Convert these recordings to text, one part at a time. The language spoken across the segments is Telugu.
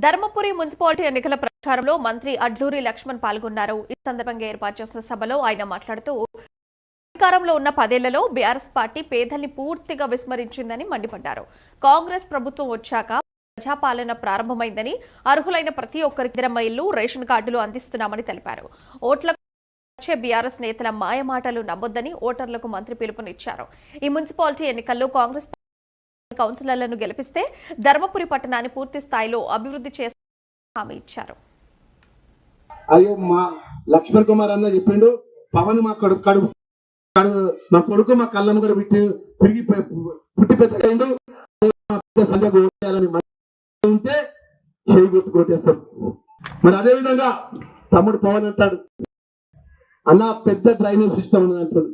ధర్మపురి మున్సిపాలిటీ ఎన్నికల ప్రచారంలో మంత్రి అడ్లూరి లక్ష్మణ్ పాల్గొన్నారు. ఈ సందర్భంగా ఏర్పాటు చేసిన సభలో ఆయన మాట్లాడుతూ అధికారంలో ఉన్న 10 ఏళ్లలో బీఆర్ఎస్ పార్టీ పేదల్ని పూర్తిగా విస్మరించిందని మండిపడ్డారు. కాంగ్రెస్ ప్రభుత్వం వచ్చాక ప్రజాపాలన ప్రారంభమైందని, అర్హులైన ప్రతి ఒక్కరికి 20 ఇళ్లు, రేషన్ కార్డులు అందిస్తున్నామని తెలిపారు. ఓట్లకు వచ్చే బీఆర్ఎస్ నేతల మాయమాటలు నమ్మొద్దని ఓటర్లకు మంత్రి పిలుపునిచ్చారు. ఈ మున్సిపాలిటీ ఎన్నికల్లో కాంగ్రెస్ కౌన్సిలర్లను గెలిపిస్తే ధర్మపురి పట్టణాన్ని పూర్తి స్థాయిలో అభివృద్ధి చేస్తామని హామీ ఇచ్చారు. అయ్యో మా లక్ష్మణ్ కుమార్ అన్న చెప్పిండు, పవన్ మా కొడుకు మా కళ్ళమ్మ కూడా తిరిగి పుట్టి పెద్దయిండు ఉంటే చేయి గుర్తు కొట్టేస్తాం. మరి అదే విధంగా తమ్ముడు పవన్ అంటాడు, అన్న పెద్ద డ్రైనేజ్ సిస్టమ్ ఉన్నది అంటాడు.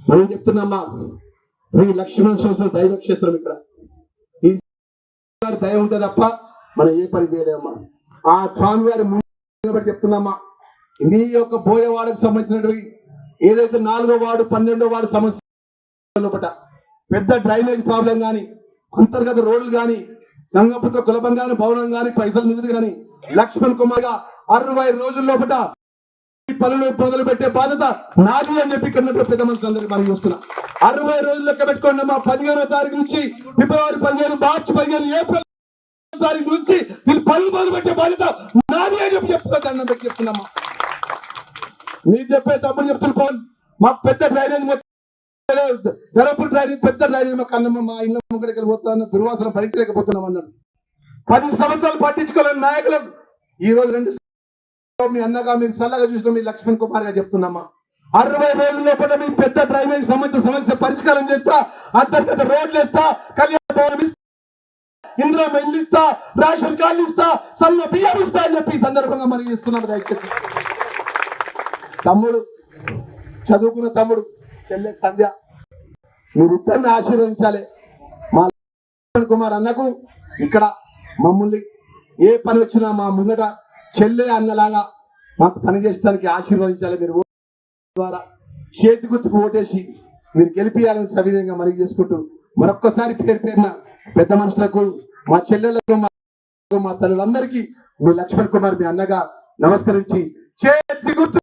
మనం చెప్తున్నామ్మా, శ్రీ లక్ష్మణ సంవత్సరం దైవ క్షేత్రం, ఇక్కడ ఈ దయ ఉంటే తప్ప మనం ఏ పని చేయలేమమ్మా. ఆ స్వామి గారి ముందు చెప్తున్నామ్మా, మీ యొక్క బోయవాడకు సంబంధించినటువంటి ఏదైతే 4వ వార్డు 12వ వార్డు సమస్య లోపల పెద్ద డ్రైనేజ్ ప్రాబ్లం కానీ, అంతర్గత రోడ్లు కానీ, గంగపుత్ర కులపం కానీ, భవనం కానీ, పైసలు నిధులు కానీ లక్ష్మణ్ కుమార్ గా 60 రోజుల లోపల పనులు మొదలు పెట్టే బాధ్యత నాది అని చెప్పి ఇక్కడ పెద్ద మనుషులు అందరికీ మనం చూస్తున్నాం. 60 రోజులు లెక్క పెట్టుకోండి అమ్మా. 15వ తారీఖు నుంచి ఫిబ్రవరి 15, మార్చి 15, ఏప్రిల్ తారీఖు నుంచి మీరు పనులు మొదలు పెట్టే బాధ్యత నాది అని చెప్పి చెప్తున్నా చెప్తున్నామ్మా. మీరు చెప్పే తమ్ముడు చెప్తున్న పవన్, మాకు పెద్ద డ్రైనేజ్ ధరపూర్ డ్రైనేజ్ పెద్ద డ్రైనేజ్ మా కన్నమ్మ మా ఇళ్ళ ముంగడికి వెళ్ళిపోతున్నా, దుర్వాసన భరించలేకపోతున్నాం అన్నాడు. 10 సంవత్సరాలు పట్టించుకోలేని నాయకులకు ఈ రోజు 2 మీ అన్నగా మీరు చల్లగా చూసిన మీ లక్ష్మణ్ కుమార్ గా చెప్తున్నామా, 60 రోజుల లోపల మీ పెద్ద డ్రైనేజ్ సమస్య పరిష్కారం చేస్తా, అంతర్గత రోడ్లు ఇస్తా, కళ్యాణ భవనం ఇస్తా, ఇంద్రా ఇల్లు ఇస్తా, రేషన్ కార్డులు ఇస్తా, సన్న బియ్యం ఇస్తా అని చెప్పి ఈ సందర్భంగా మనం ఇస్తున్నాం. దయచేసి తమ్ముడు, చదువుకున్న తమ్ముడు, చెల్లె సంధ్య, మీరిద్దరిని ఆశీర్వదించాలి. మా లక్ష్మణ్ కుమార్ అన్నకు ఇక్కడ మమ్మల్ని ఏ పని వచ్చినా మా ముంగట చెల్లె అన్నలాగా మాకు పనిచేయడానికి ఆశీర్వదించాలి. మీరు ద్వారా చేతి గుర్తుకు ఓటేసి మీరు గెలిపియాలని సవినయంగా మనవి చేసుకుంటూ మరొక్కసారి పేరున పెద్ద మనుషులకు, మా చెల్లెలకు, మా తల్లులందరికీ మీ లక్ష్మణ్ కుమార్ మీ అన్నగా నమస్కరించి చేతి గుర్తు